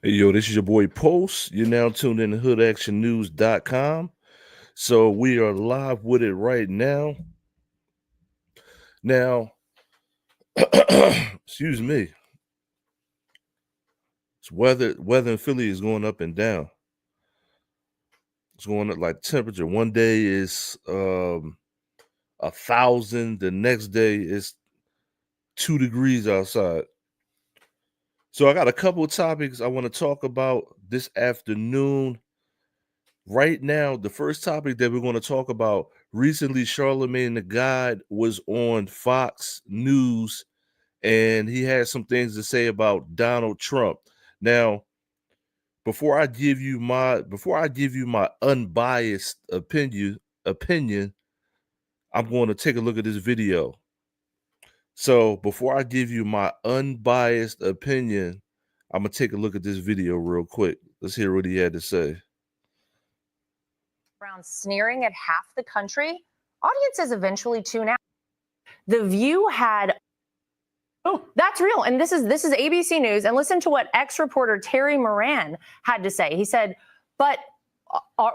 Hey, yo, this is your boy Post. You're now tuned in to hoodactionnews.com. So we are live with it right now. Now, excuse me. It's weather in Philly is going up and down. It's going up like temperature. One day is 1,000. The next day is 2 degrees outside. So I got a couple of topics I want to talk about this afternoon. Right now, the first topic that we're going to talk about, recently Charlamagne the God was on Fox News and he had some things to say about Donald Trump. Now, before I give you my unbiased opinion, I'm going to take a look at this video. So, before I give you my unbiased opinion, I'm going to take a look at this video real quick. Let's hear what he had to say. Around sneering at half the country, audiences eventually tune out. The View had, oh, that's real, and this is ABC News. And listen to what ex-reporter Terry Moran had to say. He said, "But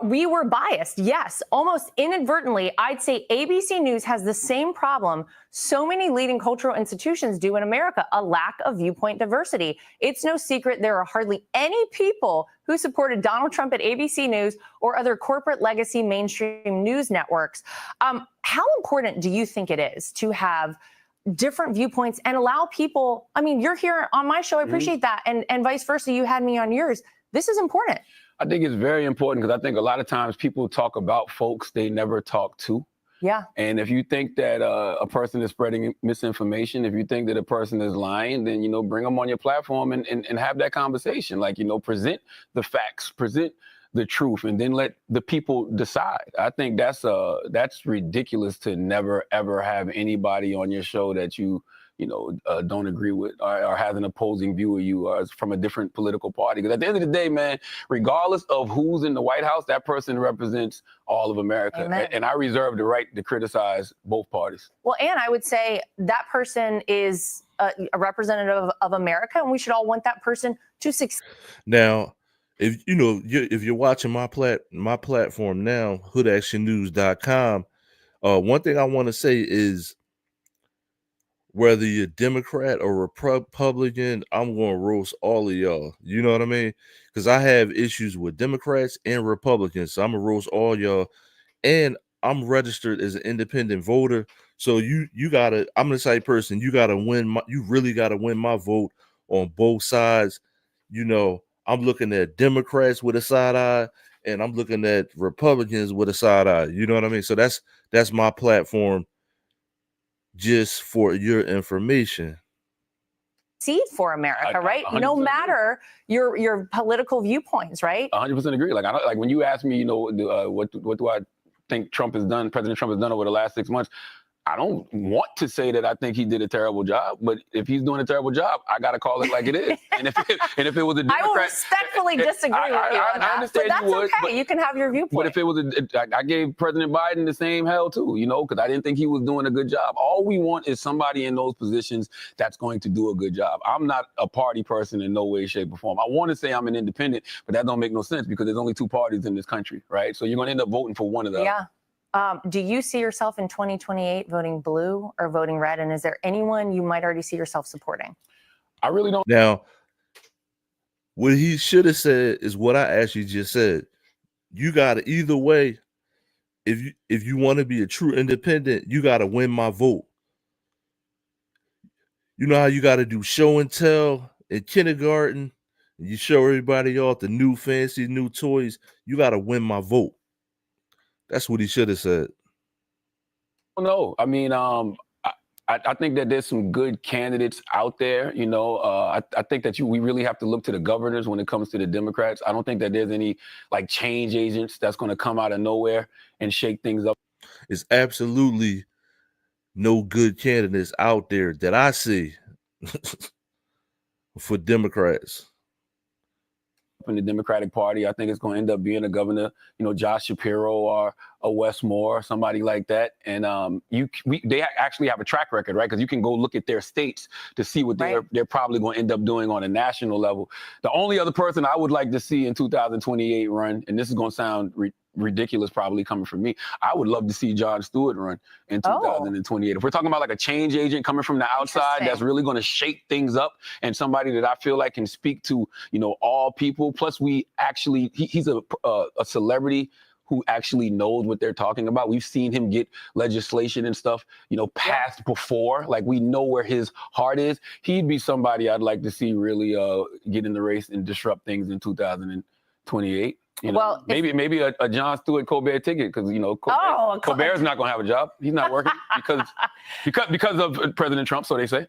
we were biased. Yes, almost inadvertently, I'd say ABC News has the same problem so many leading cultural institutions do in America, a lack of viewpoint diversity. It's no secret there are hardly any people who supported Donald Trump at ABC News or other corporate legacy mainstream news networks." How important do you think it is to have different viewpoints and allow people, I mean, you're here on my show, I appreciate that, and vice versa, you had me on yours. This is important. I think it's very important because I think a lot of times people talk about folks they never talk to. Yeah. And if you think that a person is spreading misinformation, if you think that a person is lying, then, bring them on your platform and have that conversation. Like, present the facts, present the truth, and then let the people decide. I think that's ridiculous to never, ever have anybody on your show that you don't agree with or has an opposing view of you or is from a different political party. Because at the end of the day, man, regardless of who's in the White House, that person represents all of America. And I reserve the right to criticize both parties. Well, and I would say that person is a representative of America, and we should all want that person to succeed. Now, if you're watching my platform now, hoodactionnews.com, one thing I want to say is, whether you're Democrat or Republican, I'm going to roast all of y'all. You know what I mean? Because I have issues with Democrats and Republicans. So I'm going to roast all y'all. And I'm registered as an independent voter. So you gotta, I'm the type person, you really gotta win my vote on both sides. I'm looking at Democrats with a side eye, and I'm looking at Republicans with a side eye. You know what I mean? So that's my platform, just for your information. Seed for America, right? No matter your political viewpoints, right? 100% agree. Like when you ask me, what do I think President Trump has done over the last 6 months? I don't want to say that I think he did a terrible job, but if he's doing a terrible job, I got to call it like it is. And if it was a Democrat, I will respectfully disagree with you on that. I understand, but that's okay. You can have your viewpoint. But if it was I gave President Biden the same hell too, because I didn't think he was doing a good job. All we want is somebody in those positions that's going to do a good job. I'm not a party person in no way, shape, or form. I want to say I'm an independent, but that don't make no sense because there's only 2 parties in this country, right? So you're going to end up voting for one of them. Yeah. Do you see yourself in 2028 voting blue or voting red? And is there anyone you might already see yourself supporting? I really don't. Now, what he should have said is what I actually just said. You got to, either way, if you want to be a true independent, you got to win my vote. You know how you got to do show and tell in kindergarten? You show everybody off the new fancy new toys. You got to win my vote. That's what he should have said. No, I mean, I think that there's some good candidates out there. I think that we really have to look to the governors when it comes to the Democrats. I don't think that there's any change agents that's going to come out of nowhere and shake things up. It's absolutely no good candidates out there that I see for Democrats. in the Democratic Party. I think it's going to end up being a governor, Josh Shapiro or a Wes Moore, somebody like that. And they actually have a track record, right? Because you can go look at their states to see what they're probably going to end up doing on a national level. The only other person I would like to see in 2028 run, and this is going to sound ridiculous probably coming from me, I would love to see Jon Stewart run in 2028. If we're talking about like a change agent coming from the outside that's really going to shake things up, and somebody that I feel like can speak to all people, plus he's a celebrity who actually knows what they're talking about. We've seen him get legislation and stuff passed before. Like, we know where his heart is. He'd be somebody I'd like to see really get in the race and disrupt things in 2028. Maybe a Jon Stewart Colbert ticket, because Colbert's not going to have a job. He's not working because of President Trump, so they say.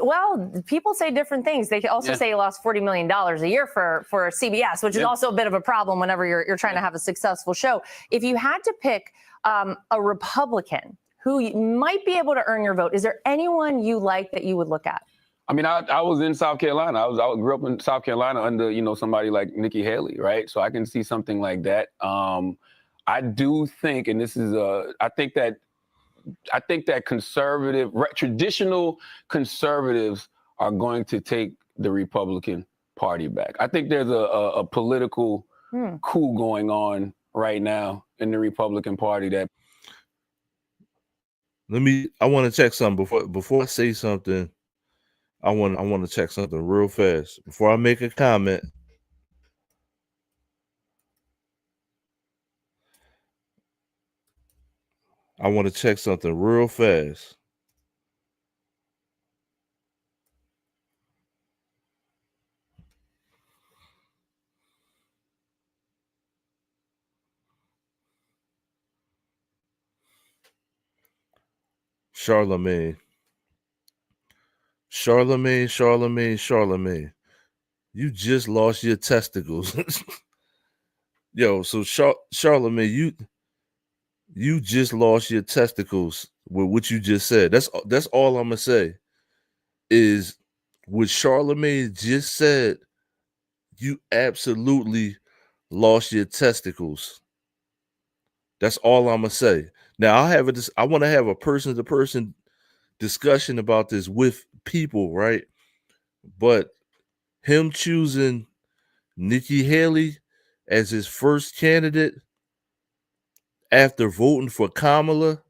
Well, people say different things. They also say he lost $40 million a year for CBS, which is also a bit of a problem whenever you're trying to have a successful show. If you had to pick a Republican who might be able to earn your vote, is there anyone you like that you would look at? I mean, I was in South Carolina. I grew up in South Carolina under, somebody like Nikki Haley, right? So I can see something like that. I do think, and this is, I think that traditional conservatives are going to take the Republican Party back. I think there's a political coup going on right now in the Republican Party that. I want to check something before I say something. I want to check something real fast before I make a comment. I want to check something real fast. Charlamagne. You just lost your testicles. Yo, so Charlamagne, you just lost your testicles with what you just said. That's all I'm gonna say is what Charlamagne just said. You absolutely lost your testicles. That's all I'm gonna say. Now I want to have a person-to-person discussion about this with people, right? But him choosing Nikki Haley as his first candidate after voting for Kamala,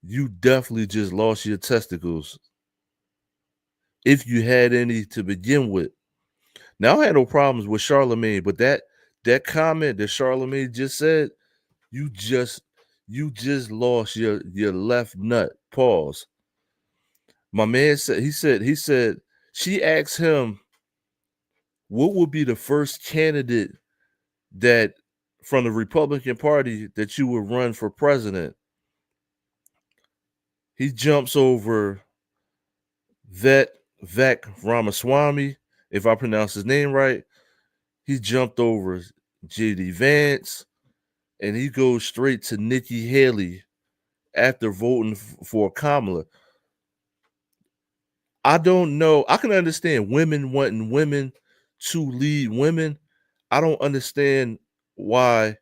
you definitely just lost your testicles, if you had any to begin with. Now, I had no problems with Charlamagne, but that comment that Charlamagne just said, you just lost your left nut. Pause. My man said, he said she asked him what would be the first candidate that from the Republican Party that you would run for president. He jumps over Vivek Ramaswamy, if I pronounce his name right. He jumped over J.D. Vance, and he goes straight to Nikki Haley after voting for Kamala. I don't know. I can understand women wanting women to lead women. I don't understand why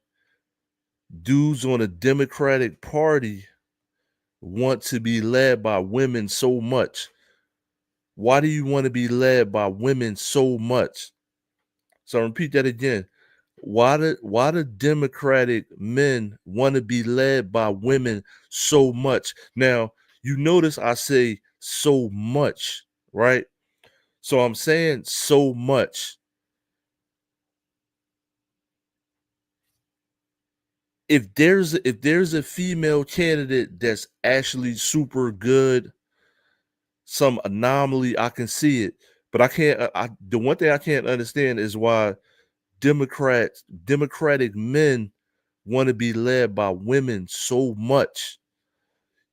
dudes on a Democratic Party want to be led by women so much. Why do you want to be led by women so much? So I'll repeat that again. Why do Democratic men want to be led by women so much? Now, you notice I say so much, right? So I'm saying so much. If there's a female candidate that's actually super good, some anomaly, I can see it. But I can't. The one thing I can't understand is why Democratic men want to be led by women so much.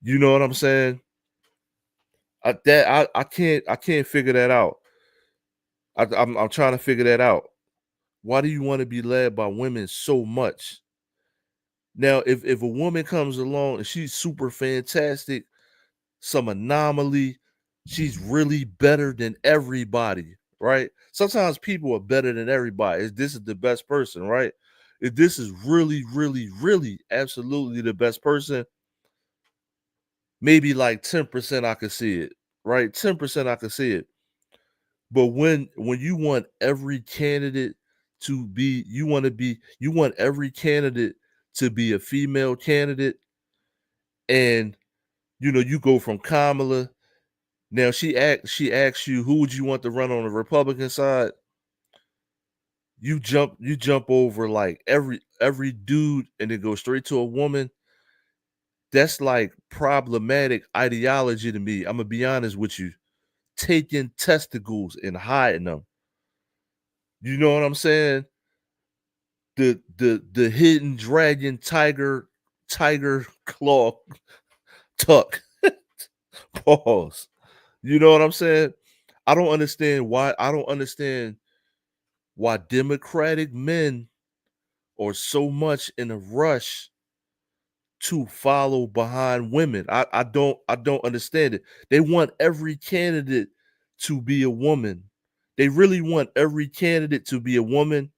You know what I'm saying? I can't figure that out. I'm trying to figure that out. Why do you want to be led by women so much? Now, if a woman comes along and she's super fantastic, some anomaly, she's really better than everybody, right? Sometimes people are better than everybody. If this is the best person, right? If this is really, really, really absolutely the best person, maybe like 10% I could see it, right? 10% I could see it. But when you want every candidate to be, you want every candidate to be a female candidate, and you go from Kamala. Now she asks you, who would you want to run on the Republican side? You jump over like every dude and then go straight to a woman. That's like problematic ideology to me. I'm gonna be honest with you. Taking testicles and hiding them. You know what I'm saying? The hidden dragon tiger claw tuck. Pause. You know what I'm saying? I don't understand why Democratic men are so much in a rush to follow behind women. I don't understand it. They want every candidate to be a woman. They really want every candidate to be a woman.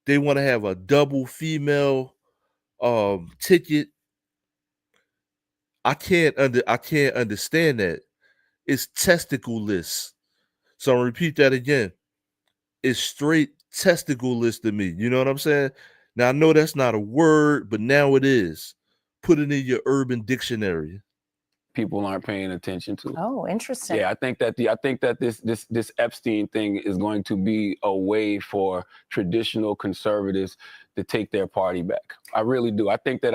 They want to have a double female ticket. I can't understand that. It's testicle-less. So I'll repeat that again. It's straight testicle-less to me. You know what I'm saying? Now I know that's not a word, but now it is. Put it in your urban dictionary. People aren't paying attention to. Oh, interesting. Yeah, I think that this Epstein thing is going to be a way for traditional conservatives to take their party back. I really do. I think that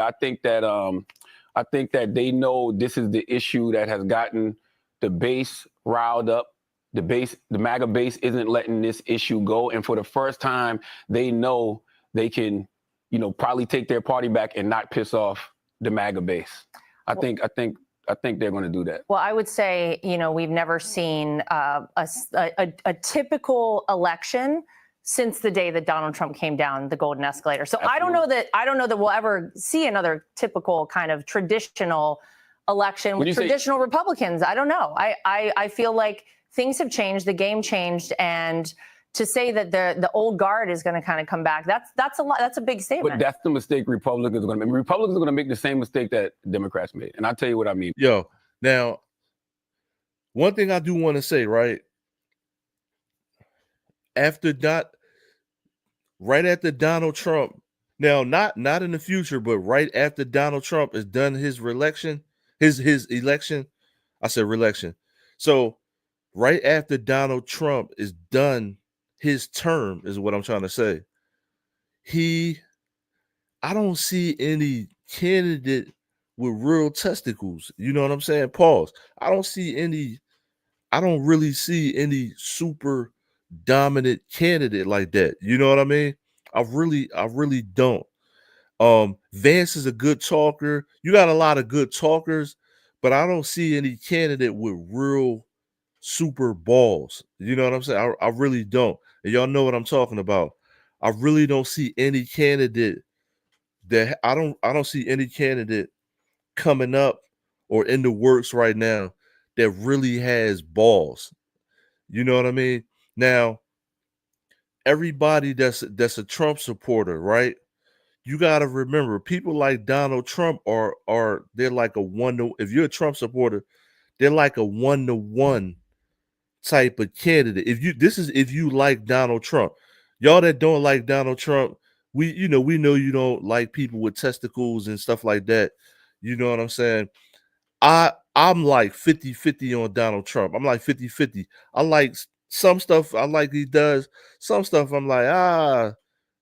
they know this is the issue that has gotten the base riled up. The MAGA base isn't letting this issue go, and for the first time, they know they can, probably take their party back and not piss off the MAGA base. I think they're going to do that. Well, I would say, we've never seen a typical election since the day that Donald Trump came down the golden escalator. So Absolutely. I don't know that we'll ever see another typical kind of traditional election with traditional Republicans. I don't know. I feel like things have changed, the game changed, and to say that the old guard is going to kind of come back, that's a lot. That's a big statement. But that's the mistake Republicans are going to make. Republicans are going to make the same mistake that Democrats made, and I'll tell you what I mean. Yo, now, one thing I do want to say, right after Donald Trump, now not in the future, but right after Donald Trump has done his election, I said reelection. So right after Donald Trump is done his term, is what I'm trying to say. I don't see any candidate with real testicles. You know what I'm saying? Pause. I don't really see any super dominant candidate like that. You know what I mean? I really don't. Vance is a good talker. You got a lot of good talkers, but I don't see any candidate with real super balls. You know what I'm saying? I really don't. And y'all know what I'm talking about. I really don't see any candidate that I don't see any candidate coming up or in the works right now that really has balls. You know what I mean? Now, everybody that's a Trump supporter, right? You got to remember, people like Donald Trump they're like a one to, if you're a Trump supporter, they're like a 1-to-1 type of candidate. If you like Donald Trump, y'all that don't like Donald Trump, we know you don't like people with testicles and stuff like that. You know what I'm saying? I'm like 50-50 on Donald Trump. I'm like 50-50. I like some stuff I like he does. Some stuff I'm like,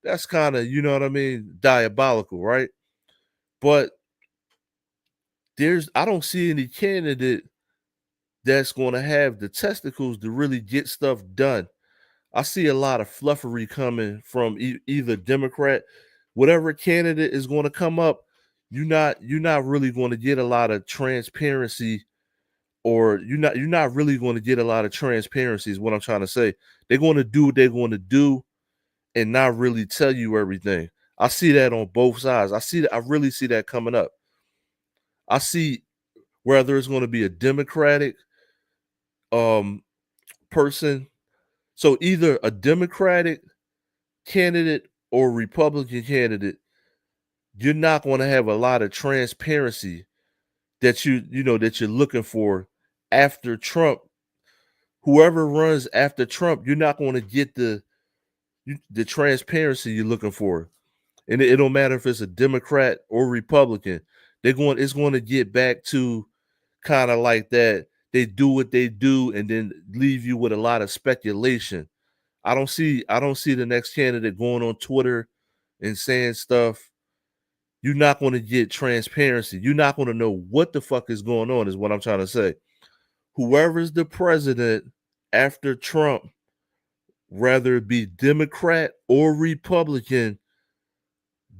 that's kind of, you know what I mean, diabolical, right? But I don't see any candidate that's going to have the testicles to really get stuff done. I see a lot of fluffery coming from either Democrat, whatever candidate is going to come up. You're not really going to get a lot of transparency, or you're not really going to get a lot of transparency is what I'm trying to say. They're going to do what they're going to do and not really tell you everything. I see that on both sides. I really see that coming up. I see whether it's going to be a Democratic person So either a Democratic candidate or Republican candidate, you're not going to have a lot of transparency that that you're looking for after Trump. Whoever runs after Trump, you're not going to get the transparency you're looking for. And it don't matter if it's a Democrat or Republican. It's going to get back to kind of like that. They do what they do and then leave you with a lot of speculation. I don't see the next candidate going on Twitter and saying stuff. You're not going to get transparency. You're not going to know what the fuck is going on, is what I'm trying to say. Whoever's the president after Trump, whether it be Democrat or Republican,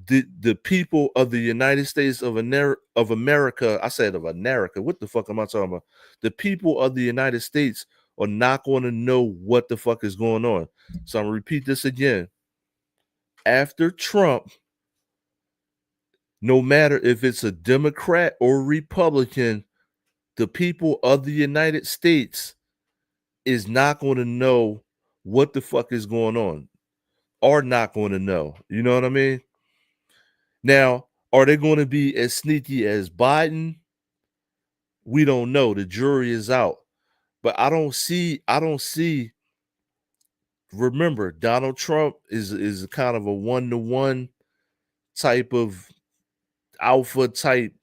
the people of the United States of America, I said of America, what the fuck am I talking about? The people of the United States are not going to know what the fuck is going on. So I'm going to repeat this again. After Trump, no matter if it's a Democrat or Republican, the people of the United States is not going to know what the fuck is going on, are not going to know. You know what I mean? Now, are they going to be as sneaky as Biden? We don't know. The jury is out. But I don't see, remember, Donald Trump is kind of a one-to-one type of alpha type.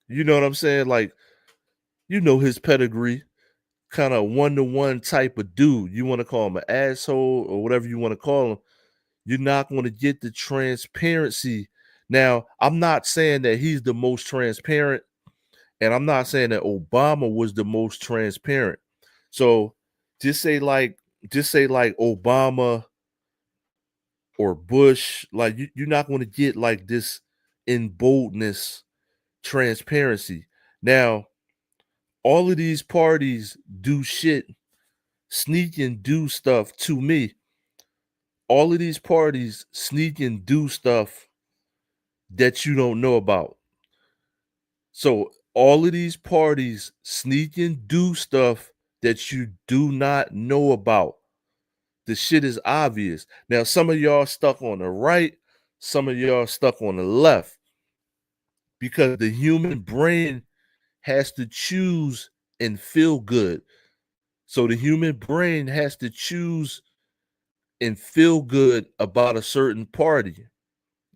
You know what I'm saying? Like, his pedigree, kind of one-to-one type of dude. You want to call him an asshole or whatever you want to call him. You're not going to get the transparency. Now, I'm not saying that he's the most transparent, and I'm not saying that Obama was the most transparent. So just say like Obama or Bush, like you're not going to get like this in boldness transparency. Now, all of these parties do shit, sneak and do stuff to me. All of these parties sneak and do stuff that you don't know about. So all of these parties sneak and do stuff that you do not know about. The shit is obvious. Now, some of y'all stuck on the right, some of y'all stuck on the left, because the human brain has to choose and feel good. So the human brain has to choose and feel good about a certain party,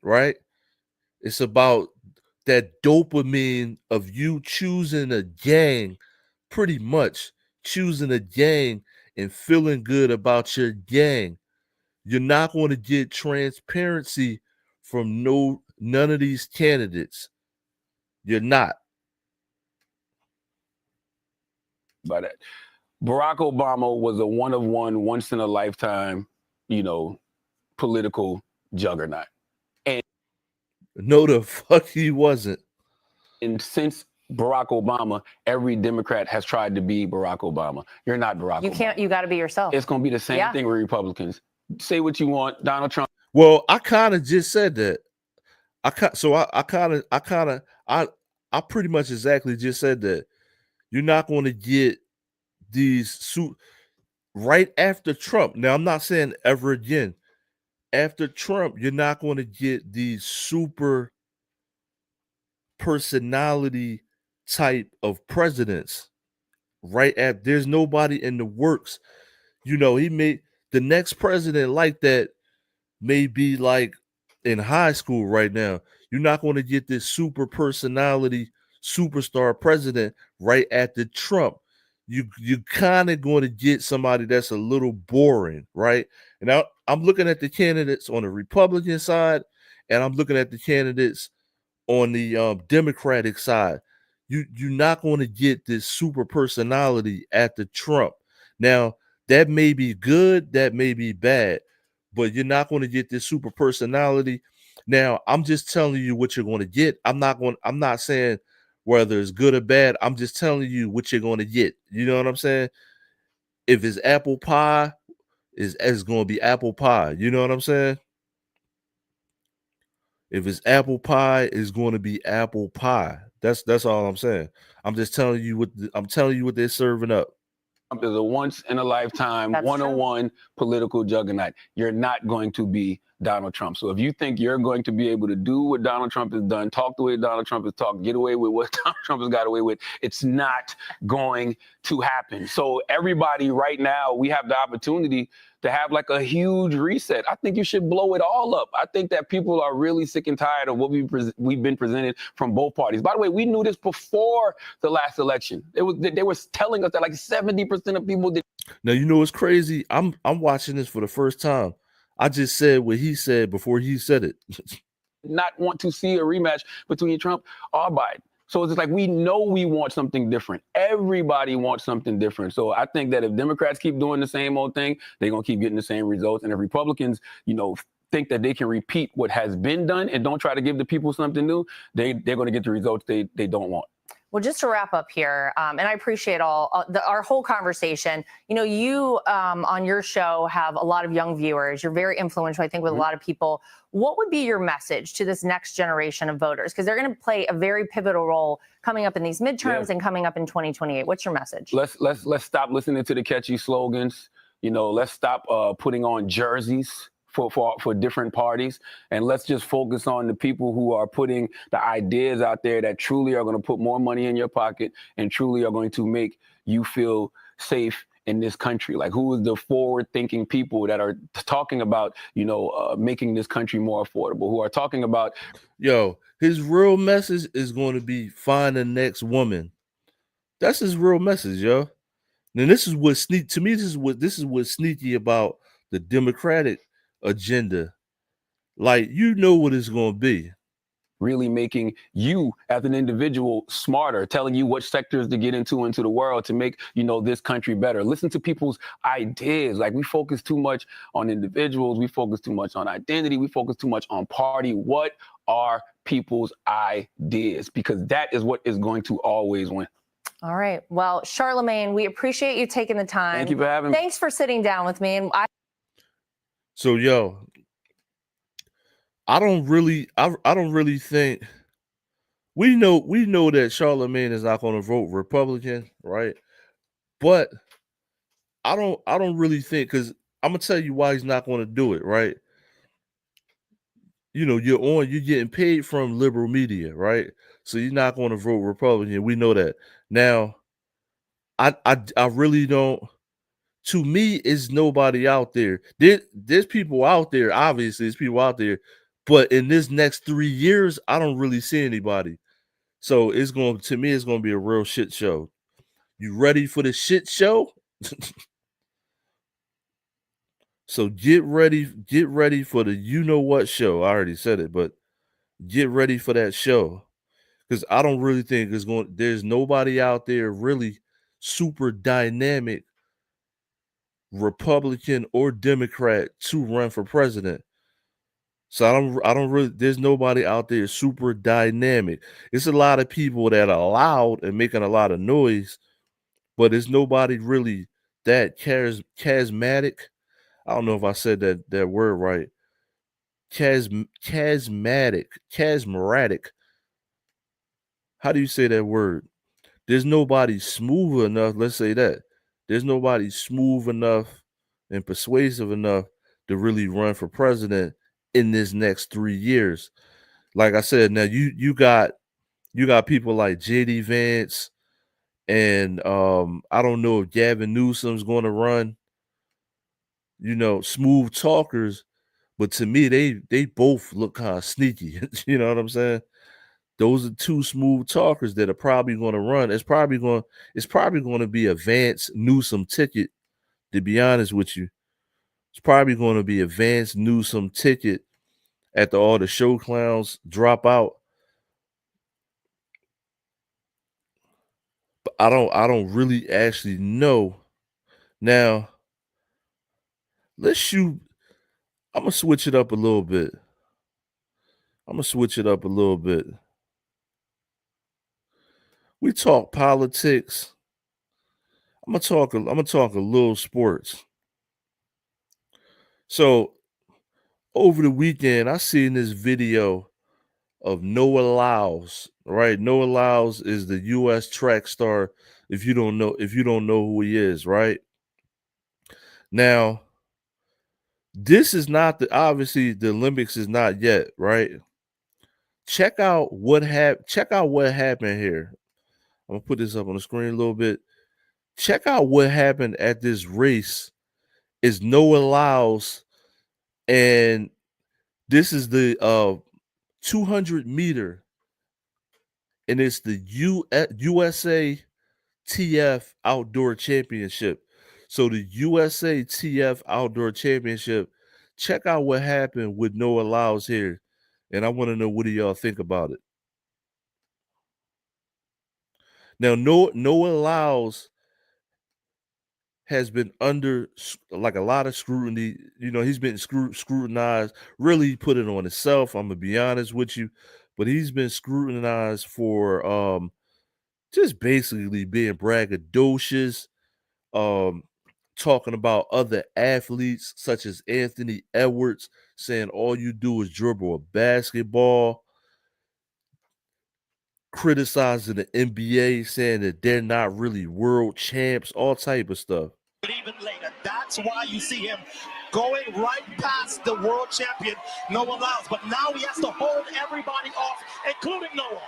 right? It's about that dopamine of you choosing a gang, pretty much choosing a gang and feeling good about your gang. You're not going to get transparency from none of these candidates. You're not. By that, Barack Obama was a one of one, once in a lifetime, political juggernaut. No, the fuck he wasn't. And since Barack Obama, every Democrat has tried to be Barack Obama. You're not Barack Obama. You got to be yourself. It's going to be the same thing with Republicans. Say what you want, Donald Trump. Well, I kind of just said that. I pretty much exactly just said that. You're not going to get these right after Trump. Now, I'm not saying ever again. After Trump, you're not going to get these super personality type of presidents. Right after, there's nobody in the works. He made the next president like that may be like in high school right now. You're not going to get this super personality, superstar president right after Trump. You kind of going to get somebody that's a little boring, right? And now I'm looking at the candidates on the Republican side, and I'm looking at the candidates on the Democratic side. You're not going to get this super personality after Trump. Now, that may be good, that may be bad, but you're not going to get this super personality. Now, I'm just telling you what you're going to get. I'm not saying whether it's good or bad. I'm just telling you what you're going to get. You know what I'm saying? If it's apple pie, it's going to be apple pie. You know what I'm saying? If it's apple pie, it's going to be apple pie. That's all I'm saying. I'm just telling you what they're serving up. Trump is a once in a lifetime, That's one-on-one political juggernaut. You're not going to be Donald Trump. So if you think you're going to be able to do what Donald Trump has done, talk the way Donald Trump has talked, get away with what Donald Trump has got away with, it's not going to happen. So everybody right now, we have the opportunity to have like a huge reset. I think you should blow it all up. I think that people are really sick and tired of what we've been presented from both parties. By the way, we knew this before the last election. They were telling us that like 70% of people did. Now, you know what's crazy? I'm watching this for the first time. I just said what he said before he said it. Not want to see a rematch between Trump or Biden. So it's like we know we want something different. Everybody wants something different. So I think that if Democrats keep doing the same old thing, they're going to keep getting the same results. And if Republicans, think that they can repeat what has been done and don't try to give the people something new, they're going to get the results they don't want. Well, just to wrap up here, and I appreciate our whole conversation. You on your show have a lot of young viewers. You're very influential, I think, with a lot of people. What would be your message to this next generation of voters? Because they're going to play a very pivotal role coming up in these midterms and coming up in 2028. What's your message? Let's stop listening to the catchy slogans. Let's stop putting on jerseys for different parties, and let's just focus on the people who are putting the ideas out there that truly are going to put more money in your pocket and truly are going to make you feel safe in this country. Like, who is the forward-thinking people that are talking about, making this country more affordable, who are talking about, his real message is going to be find the next woman. That's his real message, yo. And this is what this is what's sneaky about the Democratic agenda. Like, what it's going to be. Really making you as an individual smarter, telling you what sectors to get into the world to make, this country better. Listen to people's ideas. Like, we focus too much on individuals. We focus too much on identity. We focus too much on party. What are people's ideas? Because that is what is going to always win. All right. Well, Charlamagne, we appreciate you taking the time. Thank you for having me. Thanks for sitting down with me. And So, I don't really think we know that Charlamagne is not going to vote Republican, right? But I don't really think, because I'm gonna tell you why he's not going to do it, right? You're getting paid from liberal media, right? So you're not going to vote Republican. We know that. Now, I really don't. To me, is nobody out there. There's people out there. Obviously, there's people out there. But in this next 3 years, I don't really see anybody. So to me, it's going to be a real shit show. You ready for the shit show? So get ready for the what show. I already said it, but get ready for that show. Because I don't really think there's nobody out there really super dynamic, Republican or Democrat, to run for president. So I don't really, there's nobody out there super dynamic. It's a lot of people that are loud and making a lot of noise, but there's nobody really that charismatic. I don't know if I said that word right. Charismatic. How do you say that word? There's nobody smooth enough. Let's say that. There's nobody smooth enough and persuasive enough to really run for president in this next 3 years. Like I said, now you got people like JD Vance, and I don't know if Gavin Newsom's going to run. Smooth talkers, but to me they both look kind of sneaky. You know what I'm saying? Those are two smooth talkers that are probably going to run. It's probably going to be a Vance Newsom ticket, to be honest with you. It's probably going to be a Vance Newsom ticket after all the show clowns drop out. But I don't really actually know. Now, I'm gonna switch it up a little bit. We talk politics. I'm gonna talk a little sports. So over the weekend, I seen this video of Noah Lyles, right? Noah Lyles is the U.S. track star, if you don't know who he is, right? Now, this is not obviously the Olympics is not yet, right? Check out what happened here. I'm gonna put this up on the screen a little bit. Check out what happened at this race. Is Noah Lyles, and this is the 200 meter, and it's the USATF Outdoor Championship. So the USATF Outdoor Championship. Check out what happened with Noah Lyles here, and I want to know what do y'all think about it. Now, Noah Lyles has been under like a lot of scrutiny. You know, he's been scrutinized. Really put it on himself. I'm gonna be honest with you, but he's been scrutinized for just basically being braggadocious, talking about other athletes such as Anthony Edwards, saying all you do is dribble a basketball, criticizing the NBA, saying that they're not really world champs, all type of stuff. Even later, that's why you see him going right past the world champion Noah Lyles, but now he has to hold everybody off, including Noah.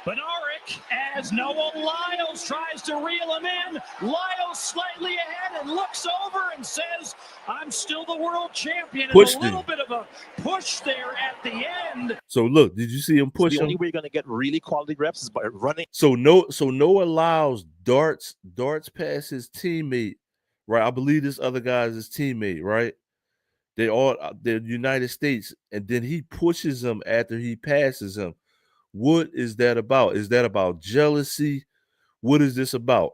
Bednarek, as Noah Lyles tries to reel him in. Lyles slightly ahead and looks over and says, I'm still the world champion. And a little bit of a push there at the end. So look, did you see him push him? The only way you're going to get really quality reps is by running. So Noah Lyles darts past his teammate, right? I believe this other guy is his teammate, right? They're United States, and then he pushes him after he passes him. What is that about? Is that about jealousy? What is this about?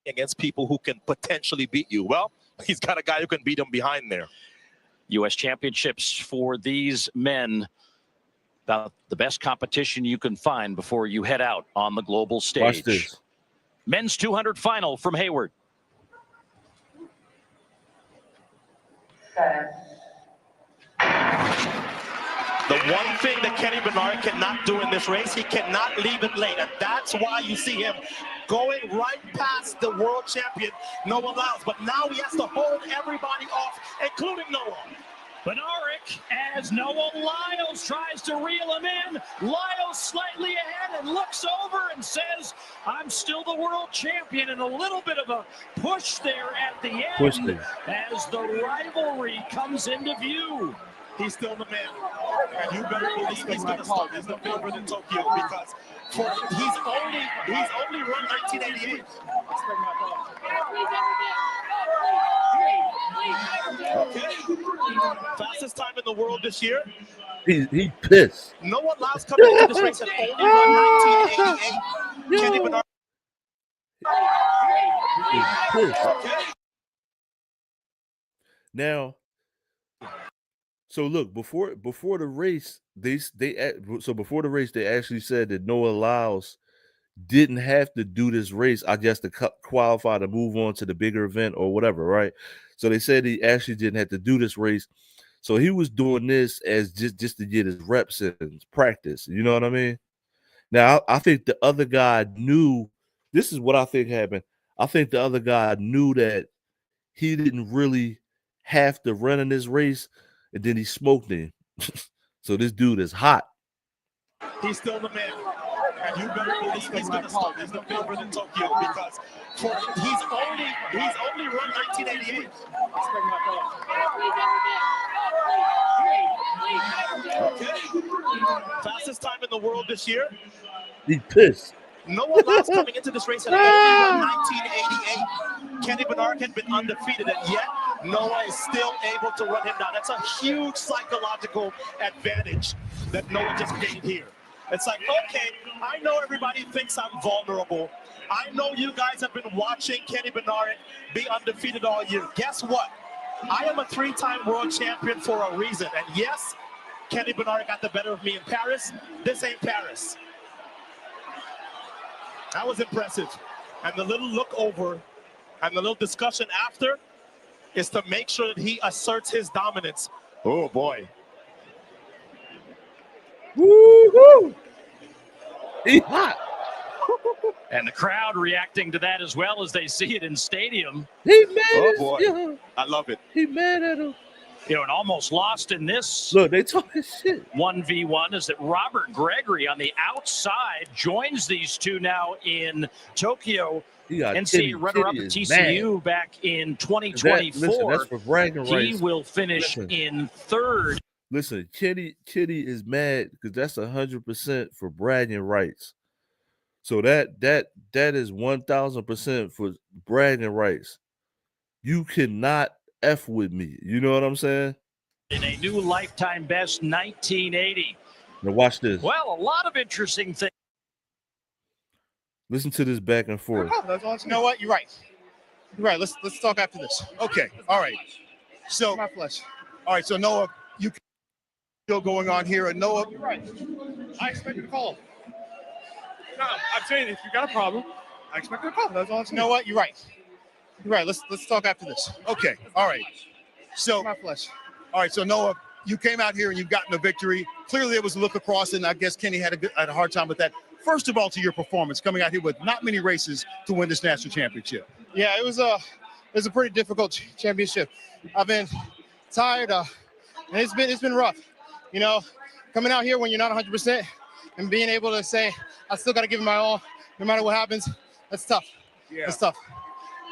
Against people who can potentially beat you. Well, he's got a guy who can beat him behind there. U.S. Championships for these men, about the best competition you can find before you head out on the global stage. Watch this. Men's 200 final from Hayward. The one thing that Kenny Bednarek cannot do in this race, he cannot leave it late. And that's why you see him going right past the world champion, Noah Lyles. But now he has to hold everybody off, including Noah. Bednarek, as Noah Lyles tries to reel him in. Lyles slightly ahead and looks over and says, I'm still the world champion. And a little bit of a push there at the end as the rivalry comes into view. He's still the man, and you better believe he's going to start as the favorite in Tokyo because he's only run 1988. Okay, fastest time in the world this year. He pissed. Noah Lyles coming into this race had only run 1988. Kenny Bednarek. Okay. Now. So look, before the race, they actually said that Noah Lyles didn't have to do this race, I guess, to qualify to move on to the bigger event or whatever, right? So they said he actually didn't have to do this race. So he was doing this as just to get his reps in practice. You know what I mean? Now, I think the other guy knew, this is what I think happened. I think the other guy knew that he didn't really have to run in this race, and then he smoked him. So this dude is hot. He's still the man. And you better believe he's going to start as the favorite in Tokyo because he's only run 1988. Okay. Fastest time in the world this year. He pissed. Noah Lyles coming into this race had only run 1988. Kenny Bednarek had been undefeated, and yet Noah is still able to run him down. That's a huge psychological advantage that Noah just gained here. It's like, okay, I know everybody thinks I'm vulnerable. I know you guys have been watching Kenny Bednarek be undefeated all year. Guess what? I am a 3-time world champion for a reason. And yes, Kenny Bednarek got the better of me in Paris. This ain't Paris. That was impressive. And the little look over and the little discussion after is to make sure that he asserts his dominance. Oh, boy. Woo-hoo! He hot. And the crowd reacting to that as well as they see it in stadium. He mad Oh, as boy. yeah, I love it. he mad at him. You know, and almost lost in this Look, they talking shit. 1v1 is that Robert Gregory on the outside joins these two now in Tokyo. He got NCAA runner-up at TCU back in 2024. That's for bragging He rights. will finish in third. Listen, Kenny is mad because that's 100% for bragging rights. So that is 1,000% for bragging rights. You cannot F with me. You know what I'm saying? In a new lifetime best 1980. Now watch this. Well, a lot of interesting things. Listen to this back and forth. You know what? You're right. You're right. Let's talk after this. Okay. All right. So, My flesh. all right. So Noah, you still going on here, and Noah, You're right. I expect you to call. No, I'm saying if you got a problem, I expect you to call. That's all I'm saying. you know what? You're right. You're right. Let's talk after this. Okay. All right. So, My flesh. all right. So Noah, you came out here and you've gotten a victory. Clearly, there was a look across, and I guess Kenny had a hard time with that. First of all, to your performance, coming out here with not many races to win this national championship. Yeah, it was a pretty difficult championship. I've been tired, and it's been rough. You know, coming out here when you're not 100% and being able to say I still got to give it my all, no matter what happens. That's tough. Yeah. It's tough.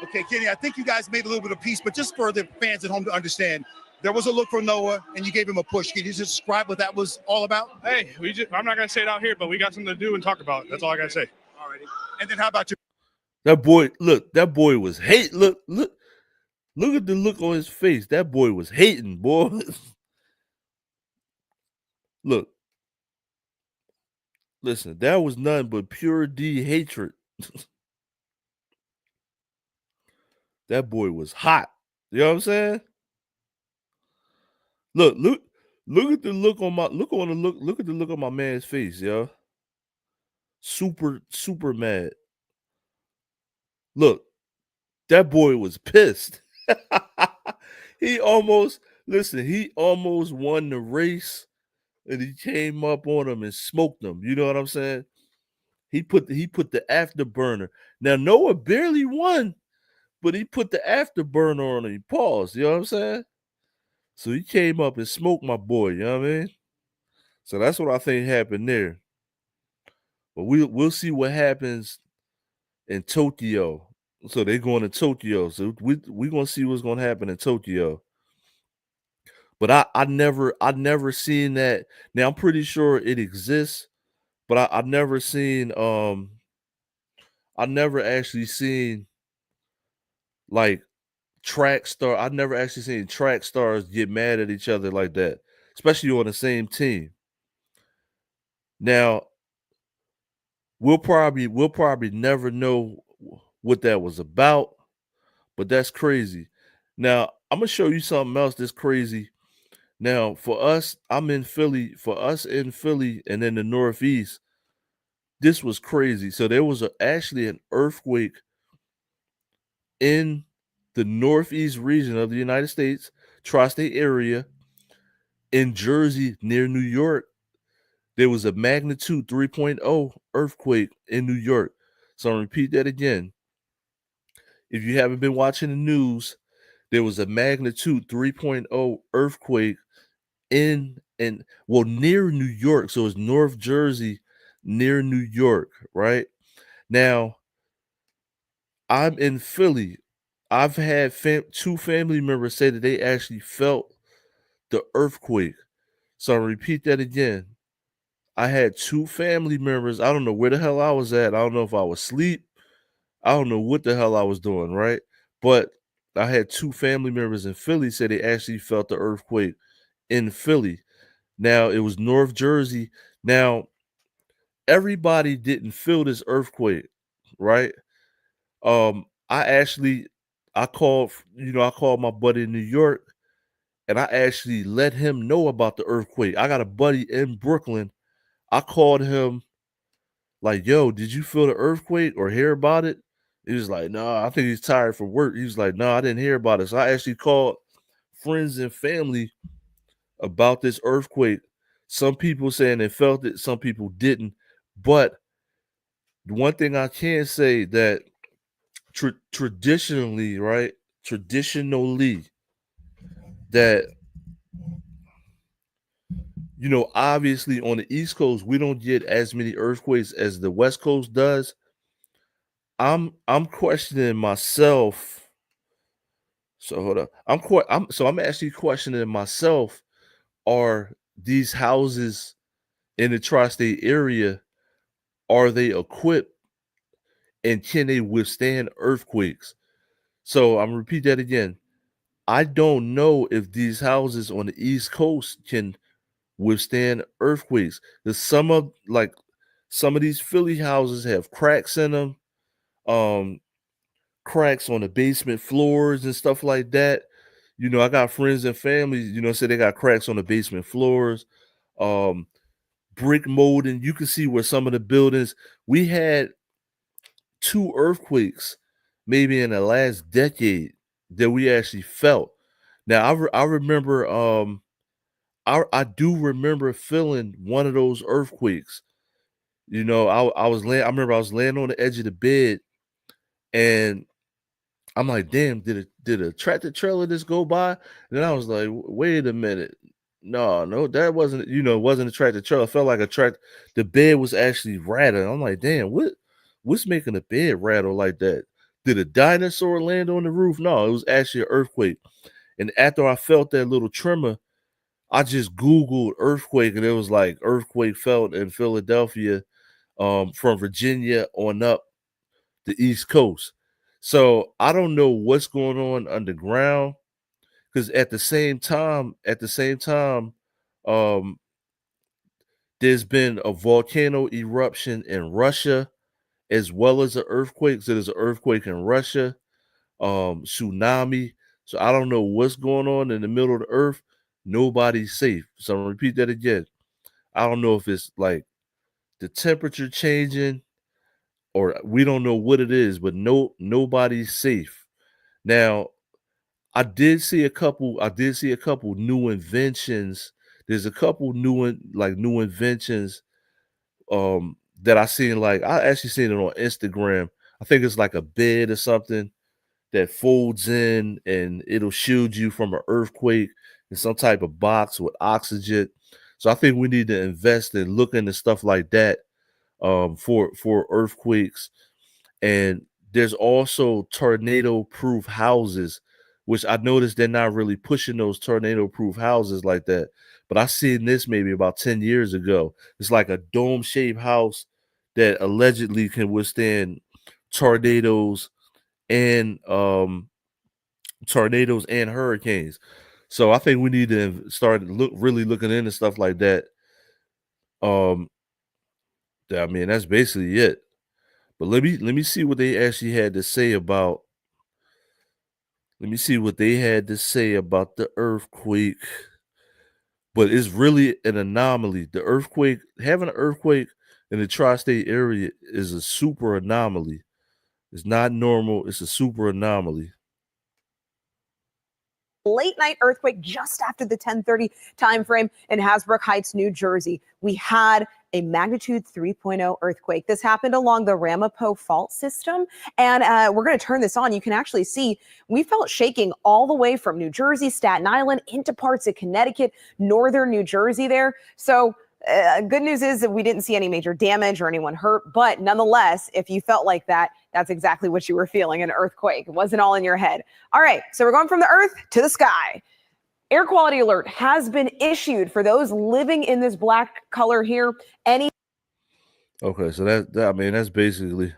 Okay, Kenny, I think you guys made a little bit of peace, but just for the fans at home to understand, there was a look for Noah, and you gave him a push. Can you just describe what that was all about? Hey, I'm not gonna say it out here, but we got something to do and talk about. That's all I gotta say. All righty. And then how about you? That boy was hate. Look at the look on his face. That boy was hating, boy. Look. Listen, that was nothing but pure D hatred. That boy was hot. You know what I'm saying? Look at the look on my man's face, yo. Super mad. Look, that boy was pissed. he almost won the race, and he came up on him and smoked him. You know what I'm saying? He put the afterburner. Now Noah barely won, but he put the afterburner on him. He paused. You know what I'm saying? So he came up and smoked my boy. You know what I mean? So that's what I think happened there. But we'll see what happens in Tokyo. So they're going to Tokyo. So we're gonna see what's gonna happen in Tokyo. But I never seen that. Now I'm pretty sure it exists, but I've never seen I never actually seen like I've never actually seen track stars get mad at each other like that, especially on the same team. Now we'll probably never know what that was about, but that's crazy. Now I'm gonna show you something else that's crazy. Now for us, I'm in Philly. For us in Philly and in the Northeast, this was crazy. So there was actually an earthquake in the Northeast region of the United States, tri-state area, in Jersey near New York. There was a magnitude 3.0 earthquake in New York. So I'll repeat that again. If you haven't been watching the news, there was a magnitude 3.0 earthquake near New York. So it's North Jersey near New York, right? Now, I'm in Philly. I've had two family members say that they actually felt the earthquake. So I'll repeat that again. I had two family members. I don't know where the hell I was at. I don't know if I was asleep. I don't know what the hell I was doing, right? But I had two family members in Philly say they actually felt the earthquake in Philly. Now, it was North Jersey. Now, everybody didn't feel this earthquake, right? I called my buddy in New York, and I actually let him know about the earthquake. I got a buddy in Brooklyn. I called him like, yo, did you feel the earthquake or hear about it? He was like, no, I think he's tired from work. He was like, no, I didn't hear about it. So I actually called friends and family about this earthquake. Some people saying they felt it, some people didn't. But one thing I can say that traditionally, right? Traditionally, that obviously on the East Coast we don't get as many earthquakes as the West Coast does. I'm questioning myself. So hold up. I'm actually questioning myself. Are these houses in the tri-state area, are they equipped and can they withstand earthquakes? So I'm gonna repeat that again. I don't know if these houses on the East Coast can withstand earthquakes. There's some of these Philly houses have cracks in them, um, cracks on the basement floors and stuff like that. I got friends and family, say they got cracks on the basement floors, um, brick molding. You can see where some of the buildings, we had 2 earthquakes maybe in the last decade that we actually felt. Now I remember I do remember feeling one of those earthquakes. I remember I was laying on the edge of the bed and I'm like, damn, did a tractor trailer just go by? And then I was like, wait a minute. No, that wasn't, it wasn't a tractor trailer. It felt like a tractor. The bed was actually rattling. I'm like, damn, what's making the bed rattle like that? Did a dinosaur land on the roof? No, it was actually an earthquake. And after I felt that little tremor, I just Googled earthquake and it was like earthquake felt in Philadelphia, from Virginia on up the East Coast. So I don't know what's going on underground because at the same time, um, there's been a volcano eruption in Russia as well as an earthquake. So there's an earthquake in Russia, tsunami. So I don't know what's going on in the middle of the earth. Nobody's safe. So I'm gonna repeat that again. I don't know if it's like the temperature changing or we don't know what it is, but nobody's safe. Now, I did see a couple new inventions. There's a couple new inventions that I seen, like I actually seen it on Instagram. I think it's like a bed or something that folds in and it'll shield you from an earthquake in some type of box with oxygen. So I think we need to invest in looking into stuff like that, for earthquakes. And there's also tornado proof houses, which I noticed they're not really pushing those tornado proof houses like that. But I seen this maybe about 10 years ago. It's like a dome shaped house that allegedly can withstand tornadoes and hurricanes. So I think we need to start really looking into stuff like that. Um, I mean, that's basically it. But let me see what they actually had to say about. Let me see what they had to say about the earthquake. But it's really an anomaly. Having an earthquake in the tri-state area is a super anomaly. It's not normal. It's a super anomaly. Late night earthquake just after the 10:30 time frame in Hasbrook Heights, New Jersey. We had a magnitude 3.0 earthquake. This happened along the Ramapo fault system. And we're going to turn this on. You can actually see we felt shaking all the way from New Jersey, Staten Island, into parts of Connecticut, northern New Jersey there. So good news is that we didn't see any major damage or anyone hurt. But nonetheless, if you felt like that, that's exactly what you were feeling, an earthquake. It wasn't all in your head. All right, so we're going from the earth to the sky. Air quality alert has been issued for those living in this black color here. Okay, so I mean that's basically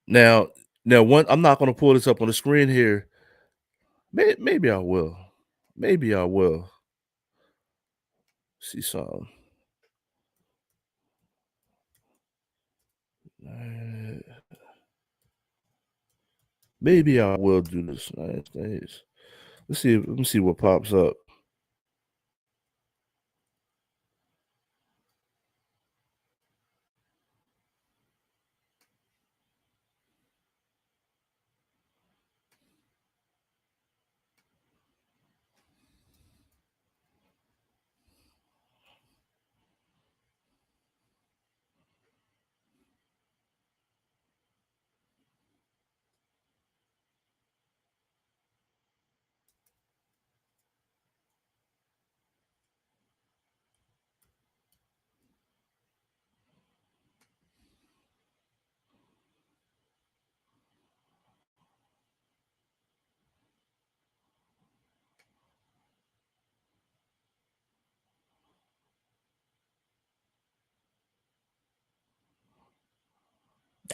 now one. I'm not going to pull this up on the screen here. Maybe I will. Maybe I will see something. Maybe I will do this. Nice. Let's see. Let me see what pops up.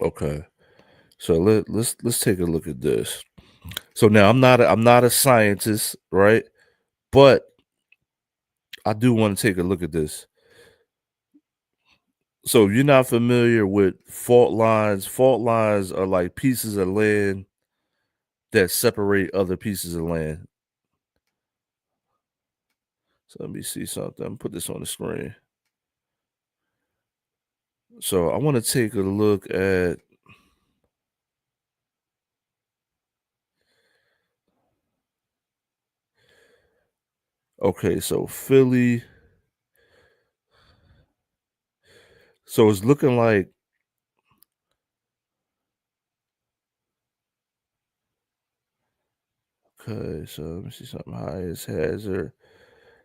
Okay. So let's take a look at this. So now I'm not a scientist, right? But I do want to take a look at this. So if you're not familiar with fault lines are like pieces of land that separate other pieces of land. So let me see something. I'm put this on the screen. So I want to take a look at okay, so Philly. So it's looking like okay, so let me see something highest hazard.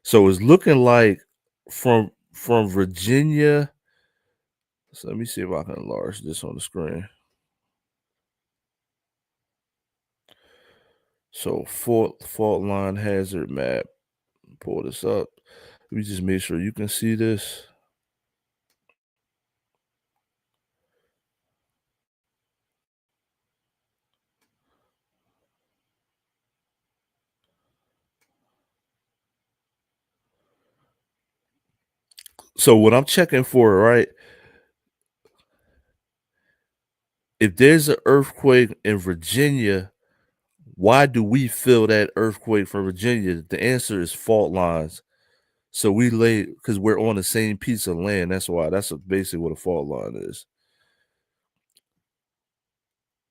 So it's looking like from Virginia. So let me see if I can enlarge this on the screen. So fault line hazard map. Pull this up. Let me just make sure you can see this. So what I'm checking for, right? If there's an earthquake in Virginia, why do we feel that earthquake from Virginia? The answer is fault lines. So we lay because we're on the same piece of land. That's why. That's basically what a fault line is.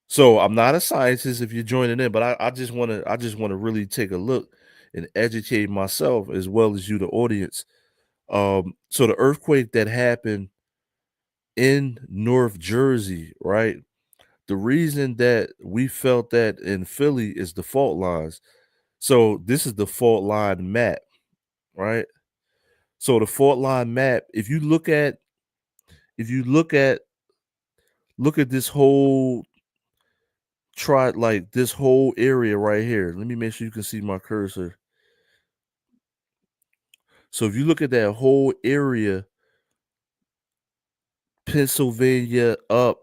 So I'm not a scientist if you're joining in, but I just want to really take a look and educate myself as well as you, the audience. So the earthquake that happened in North Jersey, right? The reason that we felt that in Philly is the fault lines. So this is the fault line map, right? So the fault line map, if you look at this whole this whole area right here. Let me make sure you can see my cursor. So if you look at that whole area, Pennsylvania up,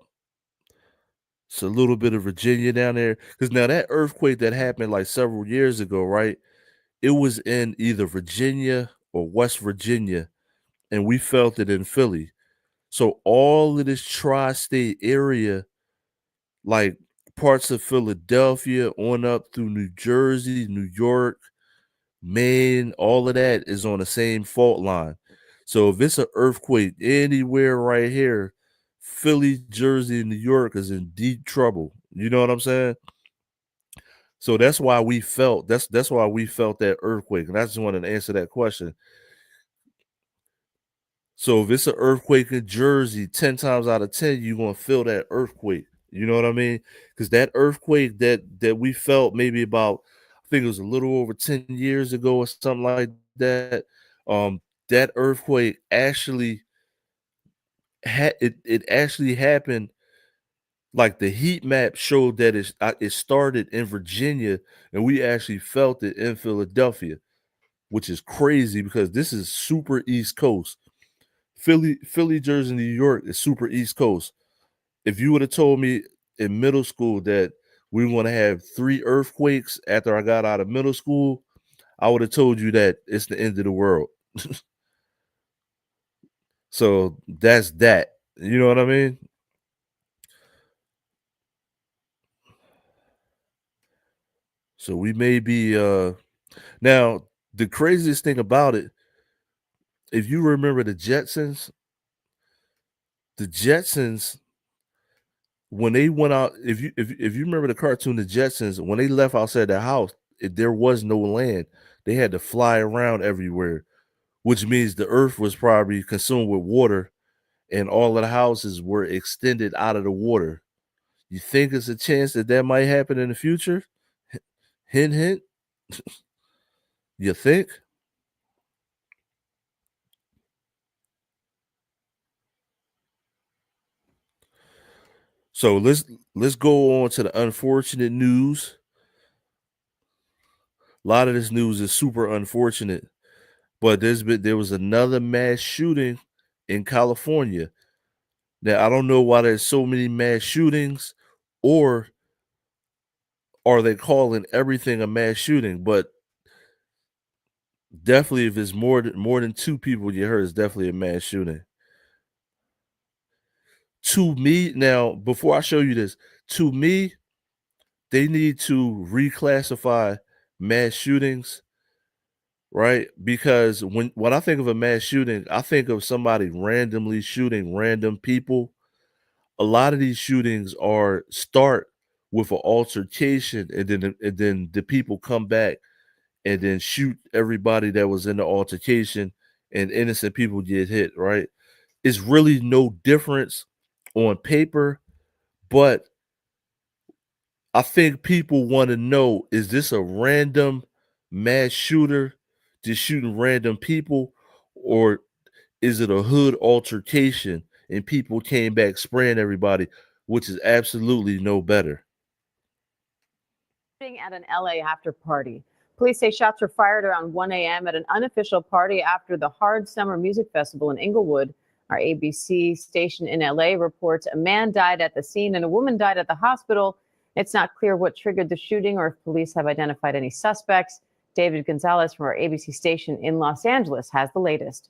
it's a little bit of Virginia down there. Because now that earthquake that happened like several years ago, right? It was in either Virginia or West Virginia, and we felt it in Philly. So all of this tri-state area, like parts of Philadelphia on up through New Jersey, New York, Maine, all of that is on the same fault line. So if it's an earthquake anywhere right here, Philly, Jersey, and New York is in deep trouble. You know what I'm saying? So that's why we felt that's why we felt that earthquake. And I just wanted to answer that question. So if it's an earthquake in Jersey, 10 times out of 10, you're gonna feel that earthquake. You know what I mean? Because that earthquake that we felt maybe about, I think it was a little over 10 years ago or something like that. Um, that earthquake actually it actually happened. Like the heat map showed that it started in Virginia, and we actually felt it in Philadelphia, which is crazy because this is super East Coast. Philly, Jersey, New York is super East Coast. If you would have told me in middle school that we want to have 3 earthquakes after I got out of middle school, I would have told you that it's the end of the world. So that's that. You know what I mean? So we may be now the craziest thing about it, if you remember the Jetsons when they went out, if you remember the cartoon The Jetsons, when they left outside the house, there was no land. They had to fly around everywhere, which means the earth was probably consumed with water and all of the houses were extended out of the water. You think there's a chance that that might happen in the future? Hint, hint. You think? So let's go on to the unfortunate news. A lot of this news is super unfortunate, but there was another mass shooting in California. Now, I don't know why there's so many mass shootings, or are they calling everything a mass shooting? But definitely, if it's more than two people get hurt, it's definitely a mass shooting. To me, now, before I show you this, to me, they need to reclassify mass shootings, right? Because when I think of a mass shooting, I think of somebody randomly shooting random people. A lot of these shootings start with an altercation, and then the people come back and then shoot everybody that was in the altercation, and innocent people get hit, right? It's really no difference on paper, but I think people want to know, is this a random mass shooter just shooting random people, or is it a hood altercation and people came back spraying everybody, which is absolutely no better. At an LA after party. Police say shots were fired around 1 a.m. at an unofficial party after the Hard Summer Music Festival in Inglewood. Our ABC station in LA reports a man died at the scene and a woman died at the hospital. It's not clear what triggered the shooting or if police have identified any suspects. David Gonzalez from our ABC station in Los Angeles has the latest.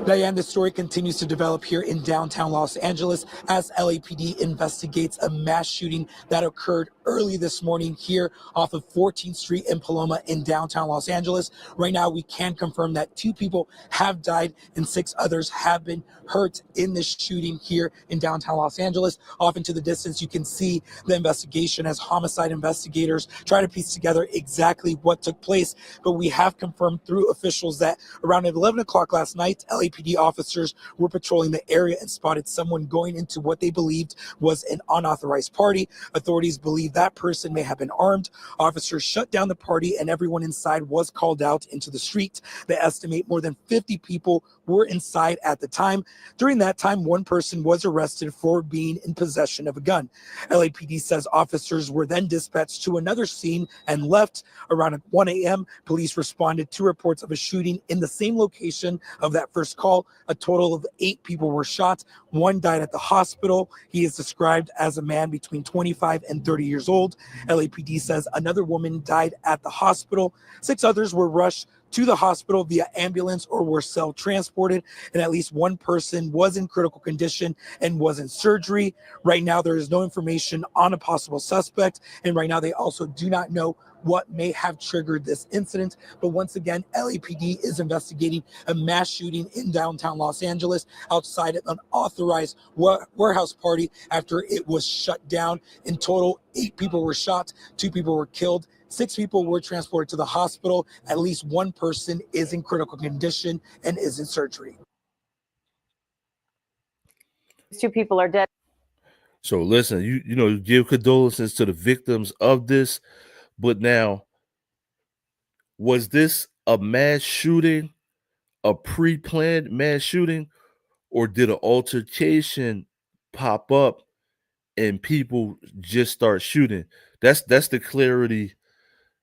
Diane, the story continues to develop here in downtown Los Angeles as LAPD investigates a mass shooting that occurred early this morning here off of 14th Street in Paloma in downtown Los Angeles. Right now, we can confirm that 2 people have died and 6 others have been hurt in this shooting here in downtown Los Angeles. Off into the distance, you can see the investigation as homicide investigators try to piece together exactly what took place. But we have confirmed through officials that around 11 o'clock last night, LAPD officers were patrolling the area and spotted someone going into what they believed was an unauthorized party. Authorities believe that person may have been armed. Officers shut down the party and everyone inside was called out into the street. They estimate more than 50 people were inside at the time. During that time, one person was arrested for being in possession of a gun. LAPD says officers were then dispatched to another scene and left. Around 1 a.m., police responded to reports of a shooting in the same location of that first call. A total of 8 people were shot. 1 died at the hospital. He is described as a man between 25 and 30 years old. LAPD says another woman died at the hospital. 6 others were rushed to the hospital via ambulance or were self-transported, and at least 1 person was in critical condition and was in surgery. Right now, there is no information on a possible suspect, and right now they also do not know what may have triggered this incident. But once again, LAPD is investigating a mass shooting in downtown Los Angeles outside of an authorized warehouse party after it was shut down. In total, 8 people were shot, 2 people were killed, 6 people were transported to the hospital. At least 1 person is in critical condition and is in surgery. 2 people are dead. So listen, you give condolences to the victims of this, but now, was this a mass shooting, a pre-planned mass shooting, or did an altercation pop up and people just start shooting? That's the clarity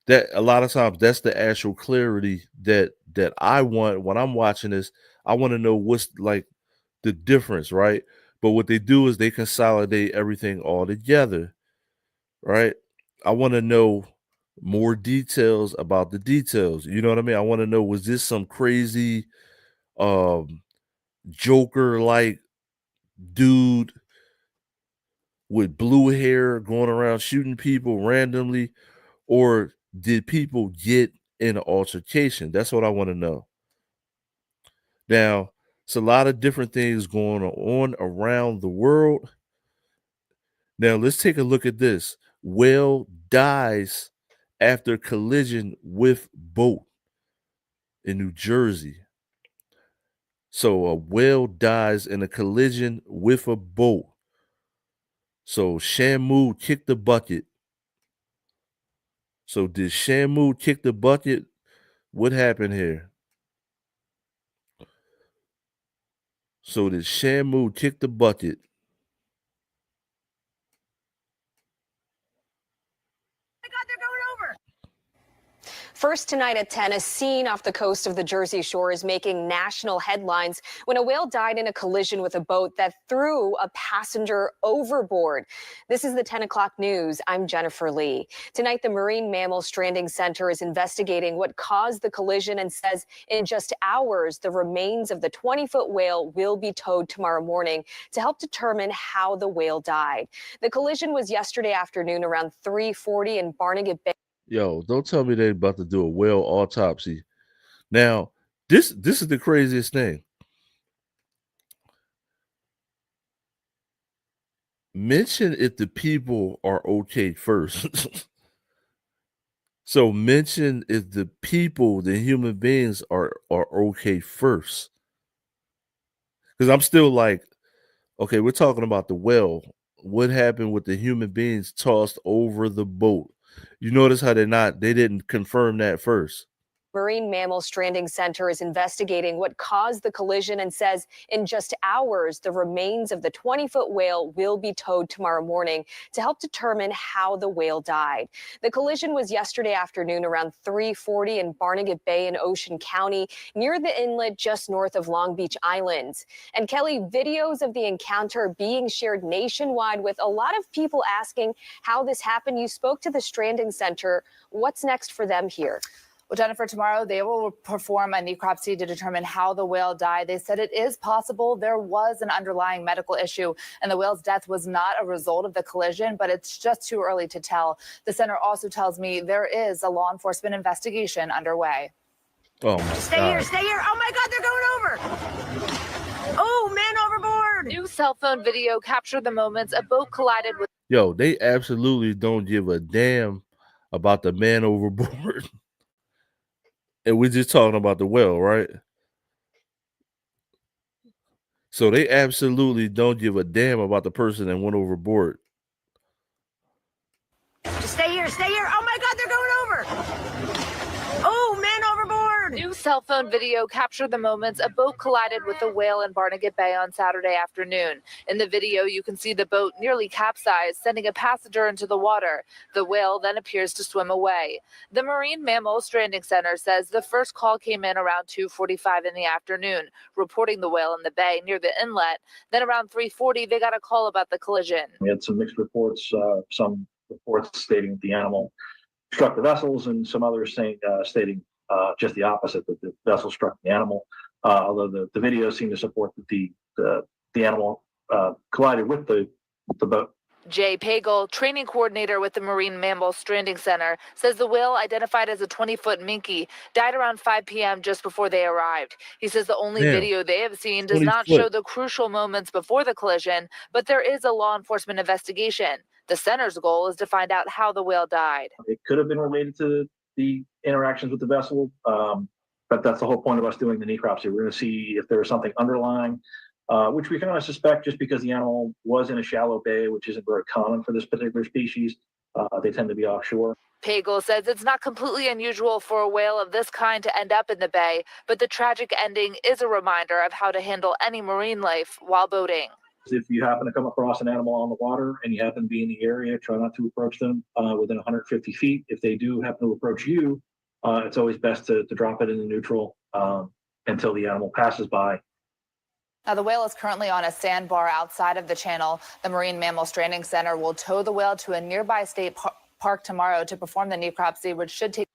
that a lot of times that's the actual clarity that I want when I'm watching this. I want to know what's like the difference, right? But what they do is they consolidate everything all together, right? I want to know more details about the details. You know what I mean? I want to know, was this some crazy Joker like dude with blue hair going around shooting people randomly, or did people get in an altercation? That's what I want to know. Now, it's a lot of different things going on around the world. Now, let's take a look at this. Whale dies after collision with boat in New Jersey. So a whale dies in a collision with a boat. So Shamu kicked the bucket. So did Shamu kick the bucket? What happened here? So did Shamu kick the bucket? First tonight at 10, a scene off the coast of the Jersey Shore is making national headlines when a whale died in a collision with a boat that threw a passenger overboard. This is the 10 o'clock news. I'm Jennifer Lee. Tonight, the Marine Mammal Stranding Center is investigating what caused the collision and says in just hours, the remains of the 20-foot whale will be towed tomorrow morning to help determine how the whale died. The collision was yesterday afternoon around 3:40 in Barnegat Bay. Yo, don't tell me they about to do a whale autopsy. Now, this is the craziest thing. Mention if the people are okay first. So mention if the people, the human beings are okay first. Because I'm still like, okay, we're talking about the whale. What happened with the human beings tossed over the boat? You notice how they didn't confirm that first. Marine Mammal Stranding Center is investigating what caused the collision and says in just hours, the remains of the 20-foot whale will be towed tomorrow morning to help determine how the whale died. The collision was yesterday afternoon around 3:40 in Barnegat Bay in Ocean County, near the inlet just north of Long Beach Islands. And Kelly, videos of the encounter being shared nationwide with a lot of people asking how this happened. You spoke to the Stranding Center. What's next for them here? Well, Jennifer, tomorrow they will perform a necropsy to determine how the whale died. They said it is possible there was an underlying medical issue and the whale's death was not a result of the collision, but it's just too early to tell. The center also tells me there is a law enforcement investigation underway. Oh my Stay God. here, stay here. Oh my God, they're going over. Oh, man overboard. New cell phone video captured the moments a boat collided with. Yo, they absolutely don't give a damn about the man overboard. And we're just talking about the whale, right? So they absolutely don't give a damn about the person that went overboard. Stay here, stay here. Oh my God, they're going over. Oh, man overboard. New cell phone video captured the moments a boat collided with a whale in Barnegat Bay on Saturday afternoon. In the video, you can see the boat nearly capsized, sending a passenger into the water. The whale then appears to swim away. The Marine Mammal Stranding Center says the first call came in around 2:45 in the afternoon, reporting the whale in the bay near the inlet. Then around 3:40, they got a call about the collision. We had some mixed reports, some reports stating the animal struck the vessels and some others stating just the opposite, that the vessel struck the animal. Although the video seemed to support that the animal collided with the boat. Jay Pagel, training coordinator with the Marine Mammal Stranding Center, says the whale, identified as a 20-foot minke, died around 5 p.m. just before they arrived. He says the only video they have seen does not show the crucial moments before the collision, but there is a law enforcement investigation. The center's goal is to find out how the whale died. It could have been related to the interactions with the vessel, but that's the whole point of us doing the necropsy. We're going to see if there was something underlying, which we kind of suspect just because the animal was in a shallow bay, which isn't very common for this particular species. They tend to be offshore. Pagel says it's not completely unusual for a whale of this kind to end up in the bay, but the tragic ending is a reminder of how to handle any marine life while boating. If you happen to come across an animal on the water and you happen to be in the area, try not to approach them within 150 feet. If they do happen to approach you, it's always best to drop it in the neutral until the animal passes by. Now, the whale is currently on a sandbar outside of the channel. The Marine Mammal Stranding Center will tow the whale to a nearby state park tomorrow to perform the necropsy, which should take.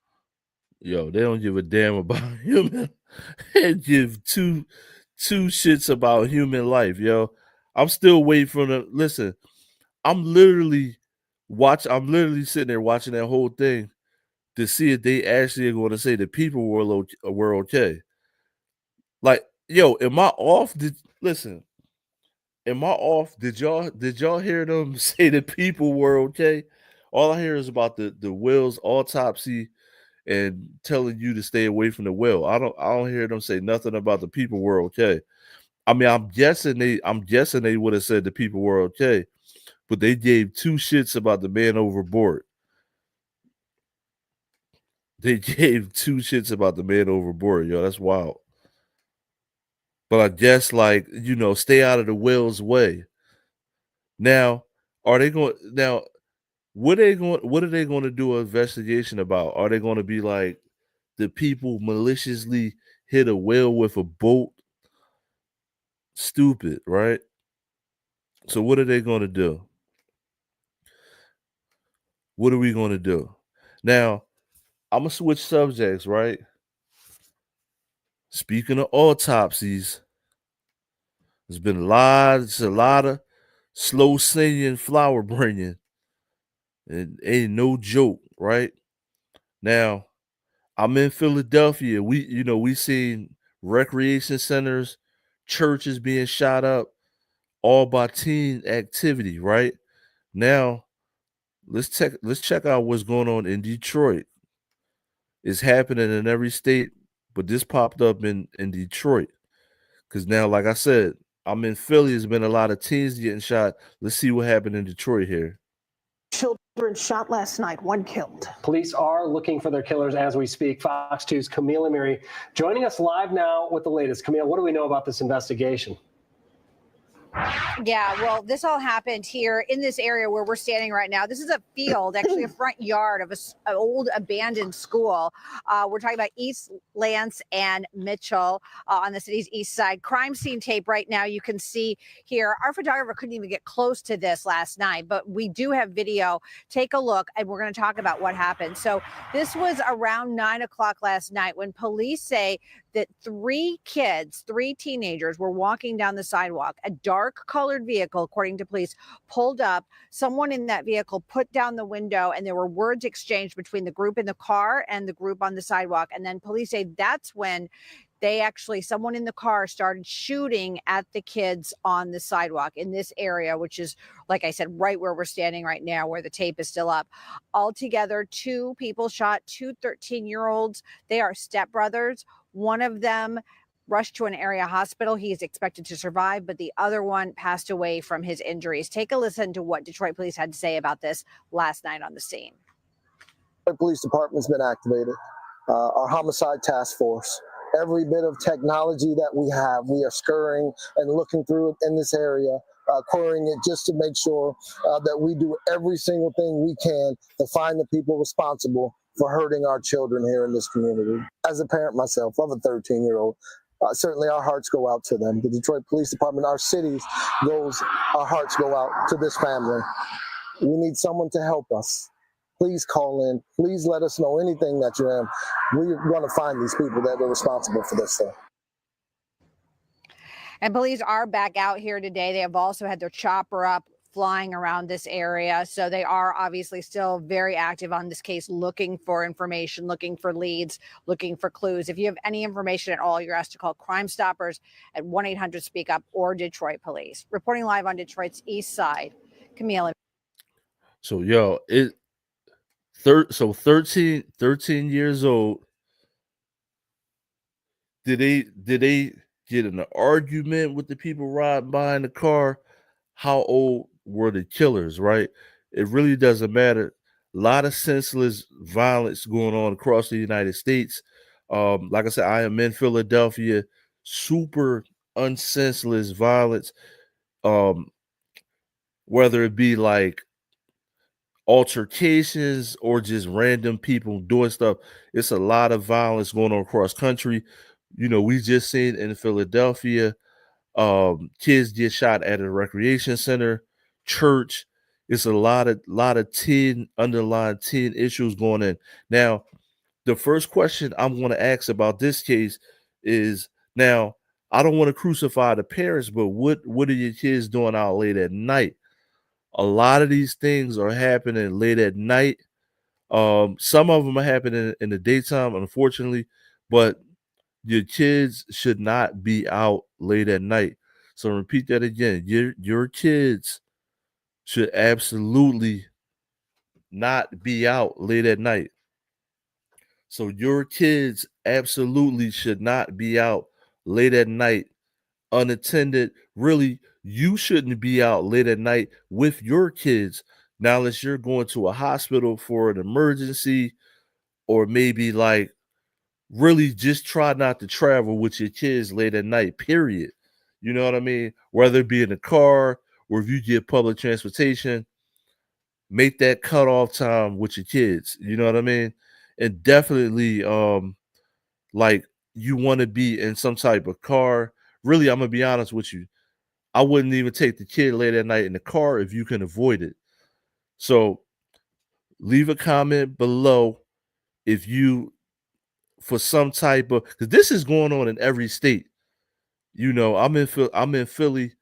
Yo, they don't give a damn about human. They give two shits about human life, yo. I'm still waiting for the listen. I'm literally sitting there watching that whole thing to see if they actually are going to say the people were okay. Like, yo, am I off? Did y'all hear them say the people were okay? All I hear is about the whale's autopsy and telling you to stay away from the whale. I don't hear them say nothing about the people were okay. I mean, I'm guessing they would have said the people were okay, but they gave two shits about the man overboard. They gave two shits about the man overboard, yo. That's wild. But I guess, like, stay out of the whale's way. Now, what are they going to do an investigation about? Are they going to be like, the people maliciously hit a whale with a boat. Stupid, right? So what are they going to do? What are we going to do? Now, I'm going to switch subjects, right? Speaking of autopsies, there's been a lot of slow singing, flower bringing. It ain't no joke, right? Now, I'm in Philadelphia. We seen recreation centers, churches being shot up, all by teen activity, right? Now, let's check out what's going on in Detroit. It's happening in every state, but this popped up in Detroit. Because now, like I said, I'm in Philly. There's been a lot of teens getting shot. Let's see what happened in Detroit here. Children shot last night, one killed. Police are looking for their killers as we speak. Fox 2's Camille Amiri joining us live now with the latest. Camille, what do we know about this investigation? Yeah, well, this all happened here in this area where we're standing right now. This is a field, actually a front yard of an old abandoned school. We're talking about East Lance and Mitchell on the city's east side. Crime scene tape right now. You can see here. Our photographer couldn't even get close to this last night, but we do have video. Take a look, and we're going to talk about what happened. So this was around 9 o'clock last night when police say that three teenagers were walking down the sidewalk. A dark colored vehicle, according to police, pulled up. Someone in that vehicle put down the window, and there were words exchanged between the group in the car and the group on the sidewalk. And then police say that's when someone in the car started shooting at the kids on the sidewalk in this area, which is, like I said, right where we're standing right now, where the tape is still up. Altogether, 2 people shot, 2 13-year-olds. They are stepbrothers. One of them rushed to an area hospital. He is expected to survive, but the other one passed away from his injuries. Take a listen to what Detroit police had to say about this last night on the scene. The police department's been activated. Our homicide task force. Every bit of technology that we have, we are scurrying and looking through it in this area, querying it just to make sure that we do every single thing we can to find the people responsible for hurting our children here in this community. As a parent myself of a 13-year-old, certainly our hearts go out to them. The Detroit Police Department, our cities, our hearts go out to this family. We need someone to help us. Please call in. Please let us know anything that you're in. We're going to find these people that are responsible for this thing. And police are back out here today. They have also had their chopper up, flying around this area. So they are obviously still very active on this case, looking for information, looking for leads, looking for clues. If you have any information at all, you're asked to call Crime Stoppers at 1-800-SPEAK-UP or Detroit Police. Reporting live on Detroit's east side, Camille. So, 13 years old. Did they get in an argument with the people riding by in the car? How old were the killers, right? It really doesn't matter. A lot of senseless violence going on across the United States. Like I said, I am in Philadelphia. Super unsenseless violence. Whether it be like altercations or just random people doing stuff. It's a lot of violence going on across country. We just seen in Philadelphia, kids get shot at a recreation center, church. It's a lot of underlying teen issues going in. Now, the first question I'm going to ask about this case is, now, I don't want to crucify the parents, but what are your kids doing out late at night? A lot of these things are happening late at night. Some of them are happening in the daytime, unfortunately, but your kids should not be out late at night. So repeat that again. Your kids should absolutely not be out late at night. So your kids absolutely should not be out late at night unattended. Really, you shouldn't be out late at night with your kids. Now, unless you're going to a hospital for an emergency, or maybe like really just try not to travel with your kids late at night, period. You know what I mean? Whether it be in a car or if you get public transportation, make that cutoff time with your kids. You know what I mean? And definitely like you want to be in some type of car. Really, I'm gonna be honest with you. I wouldn't even take the kid late at night in the car if you can avoid it. So leave a comment below if you, for some type of, because this is going on in every state. You know, I'm in Philly.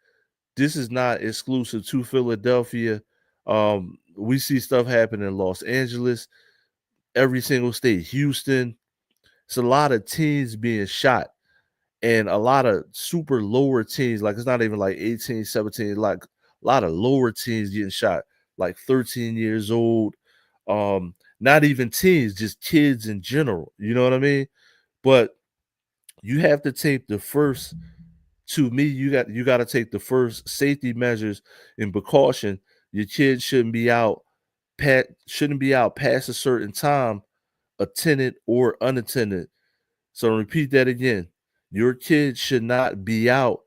This is not exclusive to Philadelphia. We see stuff happen in Los Angeles, every single state, Houston. It's a lot of teens being shot and a lot of super lower teens. Like it's not even like 18, 17, like a lot of lower teens getting shot, like 13 years old. Not even teens, just kids in general. You know what I mean? But you have to take the first, to me, you got to take the first safety measures and precaution. Your kids shouldn't be out past a certain time, attended or unattended. So repeat that again. Your kids should not be out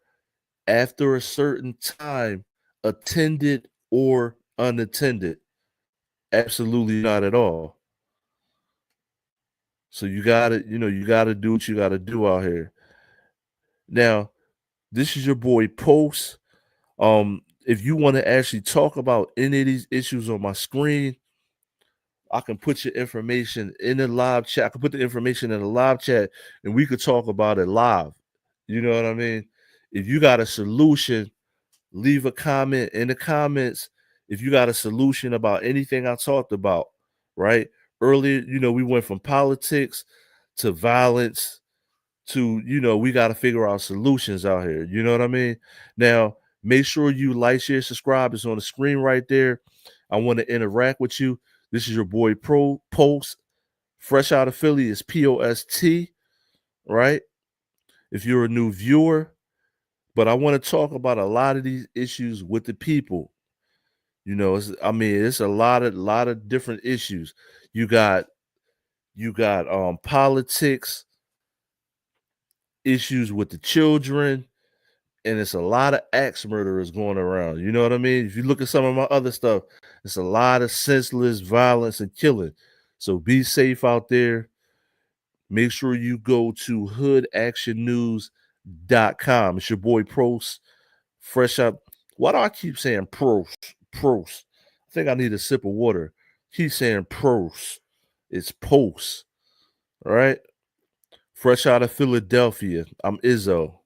after a certain time, attended or unattended. Absolutely not at all. So you gotta do what you gotta do out here. Now, this is your boy Post. If you want to actually talk about any of these issues on my screen, I can put your information in the live chat. I can put the information in the live chat and we could talk about it live. You know what I mean? If you got a solution, leave a comment in the comments. If you got a solution about anything I talked about, right? Earlier, we went from politics to violence to, we got to figure out solutions out here. You know what I mean? Now, make sure you like, share, subscribe. It's on the screen right there. I want to interact with you. This is your boy Post. Fresh out of Philly is POST, right? If you're a new viewer, but I want to talk about a lot of these issues with the people. It's a lot of different issues. You got politics, issues with the children, and it's a lot of axe murderers going around. You know what I mean? If you look at some of my other stuff, it's a lot of senseless violence and killing. So be safe out there. Make sure you go to hoodactionnews.com. It's your boy Prost. Fresh up. Why do I keep saying Prost? Prost. I think I need a sip of water. Keep saying Prost. It's Post. All right. Fresh out of Philadelphia. I'm Izzo.